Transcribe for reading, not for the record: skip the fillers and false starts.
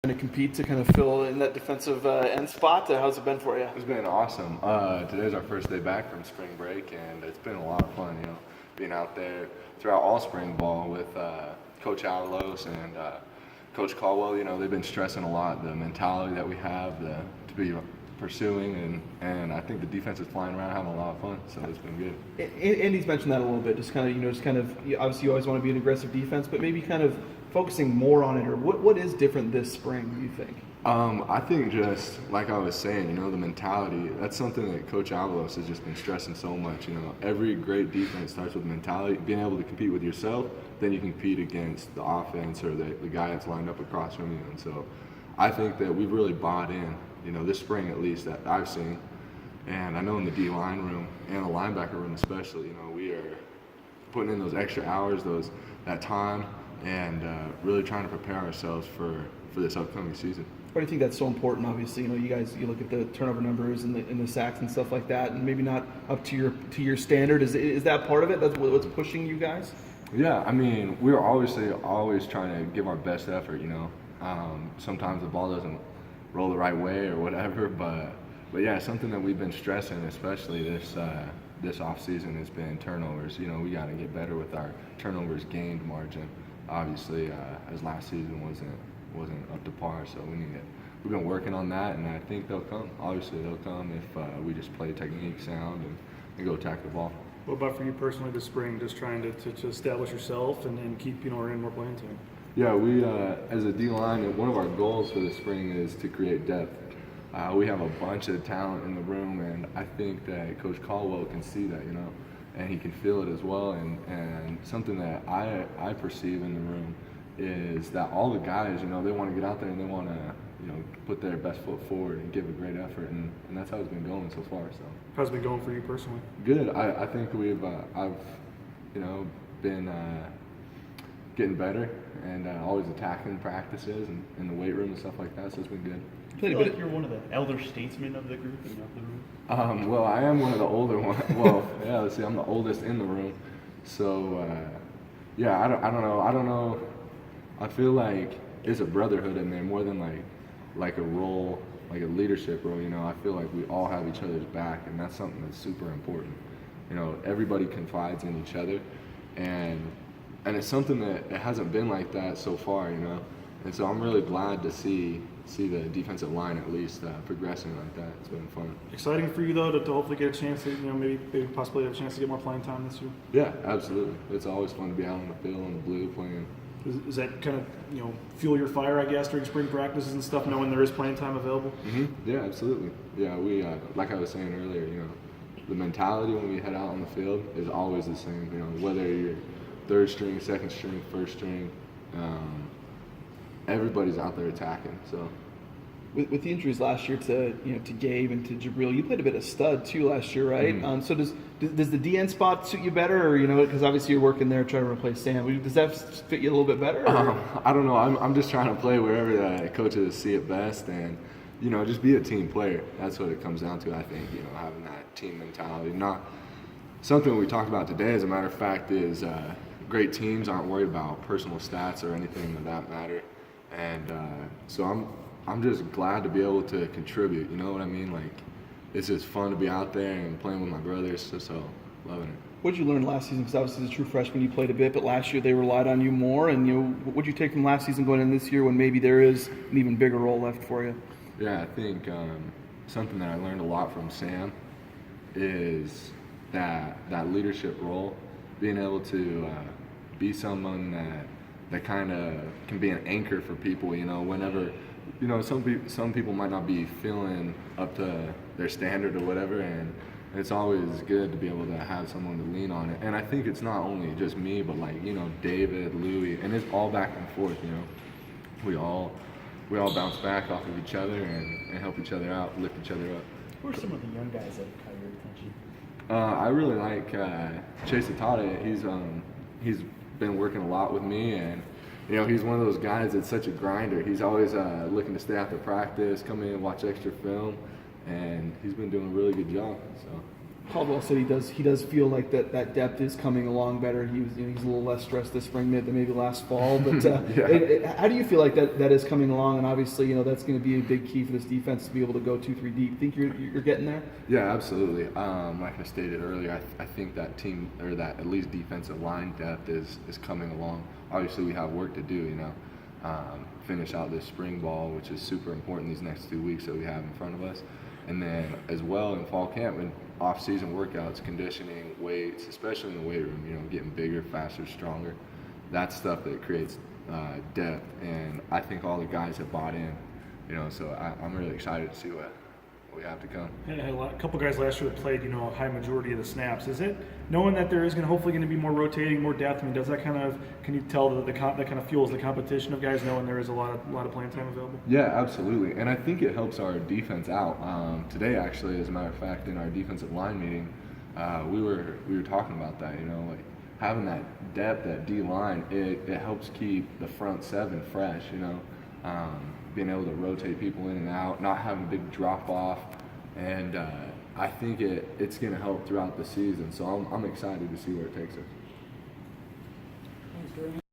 to compete to kind of fill in that defensive end spot. How's it been for you? It's been awesome. Today's our first day back from spring break, and it's been a lot of fun, being out there throughout all spring ball with Coach Avalos and Coach Caldwell. They've been stressing a lot the mentality that we have to be pursuing, and I think the defense is flying around having a lot of fun, so it's been good. Andy's mentioned that a little bit, just kind of, obviously you always want to be an aggressive defense, but maybe kind of focusing more on it, or what is different this spring, do you think? I think just like I was saying, the mentality, that's something that Coach Avalos has just been stressing so much. Every great defense starts with mentality, being able to compete with yourself, then you can compete against the offense or the guy that's lined up across from you. And so I think that we've really bought in, this spring at least, that I've seen. And I know in the D-line room and the linebacker room especially, we are putting in those extra hours, that time, and really trying to prepare ourselves for this upcoming season. Why do you think that's so important? Obviously, you look at the turnover numbers and the sacks and stuff like that, and maybe not up to your standard. Is that part of it? That's what's pushing you guys? Yeah, we're obviously always trying to give our best effort. Sometimes the ball doesn't roll the right way or whatever, but yeah, something that we've been stressing, especially this off season, has been turnovers. We got to get better with our turnovers gained margin. Obviously, as last season wasn't up to par, so we've been working on that, and I think they'll come. Obviously, they'll come if we just play technique sound and go attack the ball. What about for you personally this spring, just trying to establish yourself and keep earning more playing time? Yeah, we as a D-line, one of our goals for the spring is to create depth. We have a bunch of talent in the room, and I think that Coach Caldwell can see that, and he can feel it as well. And something that I perceive in the room is that all the guys, they want to get out there and they want to, put their best foot forward and give a great effort, and that's how it's been going so far. So how's it been going for you personally? Good. I think I've been getting better and always attacking practices and in the weight room and stuff like that. So it's been good. I feel like you're one of the elder statesmen of the group and of the room. Well, I am one of the older ones. Well, yeah, let's see, I'm the oldest in the room. So, yeah, I don't know. I feel like it's a brotherhood in there more than like a role, like a leadership role. I feel like we all have each other's back, and that's something that's super important. Everybody confides in each other, and it's something that it hasn't been like that so far. And so I'm really glad to see the defensive line at least progressing like that. It's been fun. Exciting for you though to hopefully get a chance to maybe possibly have a chance to get more playing time this year. Yeah, absolutely. It's always fun to be out on the field on the blue playing. Is that kind of fuel your fire, I guess, during spring practices and stuff, knowing there is playing time available? Mm-hmm. Yeah, absolutely. Yeah, we like I was saying earlier, the mentality when we head out on the field is always the same. Whether you're third string, second string, first string. Everybody's out there attacking. So, with the injuries last year to Gabe and to Jabril, you played a bit of stud too last year, right? Mm-hmm. So does the DN spot suit you better, or because obviously you're working there trying to replace Sam? Does that fit you a little bit better? I don't know. I'm just trying to play wherever the coaches see it best, and just be a team player. That's what it comes down to. I think having that team mentality. Not something we talked about today. As a matter of fact, is great teams aren't worried about personal stats or anything of that matter. And so I'm just glad to be able to contribute. You know what I mean? Like, it's just fun to be out there and playing with my brothers. So loving it. What did you learn last season? Because obviously as a true freshman you played a bit, but last year they relied on you more. And what did you take from last season going in this year when maybe there is an even bigger role left for you? Yeah, I think something that I learned a lot from Sam is that leadership role, being able to be someone that kind of can be an anchor for people, whenever, some people might not be feeling up to their standard or whatever, and it's always good to be able to have someone to lean on it. And I think it's not only just me, but David, Louie, and it's all back and forth, We all bounce back off of each other and help each other out, lift each other up. Who are some of the young guys that have caught your attention? I really like Chase Atade. He's been working a lot with me, and he's one of those guys that's such a grinder. He's always looking to stay after practice, come in and watch extra film, and he's been doing a really good job. So Caldwell said he does feel like that depth is coming along better. He's a little less stressed this spring than maybe last fall. But Yeah. how do you feel like that is coming along? And obviously, that's going to be a big key for this defense to be able to go 2-3 deep. Think you're getting there? Yeah, absolutely. Like I stated earlier, I think that team, or that at least defensive line depth is coming along. Obviously, we have work to do. Finish out this spring ball, which is super important these next 2 weeks that we have in front of us. And then as well in fall camp and off-season workouts, conditioning, weights, especially in the weight room, getting bigger, faster, stronger. That's stuff that creates depth. And I think all the guys have bought in, so I'm really excited to see what we have to come. A couple guys last year that played, a high majority of the snaps. Is it knowing that there is hopefully going to be more rotating, more depth? I mean, does that can you tell that that kind of fuels the competition of guys knowing there is a lot of playing time available? Yeah, absolutely. And I think it helps our defense out. Today, actually, as a matter of fact, in our defensive line meeting, we were talking about that. Like having that depth at D line, it helps keep the front seven fresh. Being able to rotate people in and out, not having a big drop off, and I think it's going to help throughout the season. So I'm excited to see where it takes us.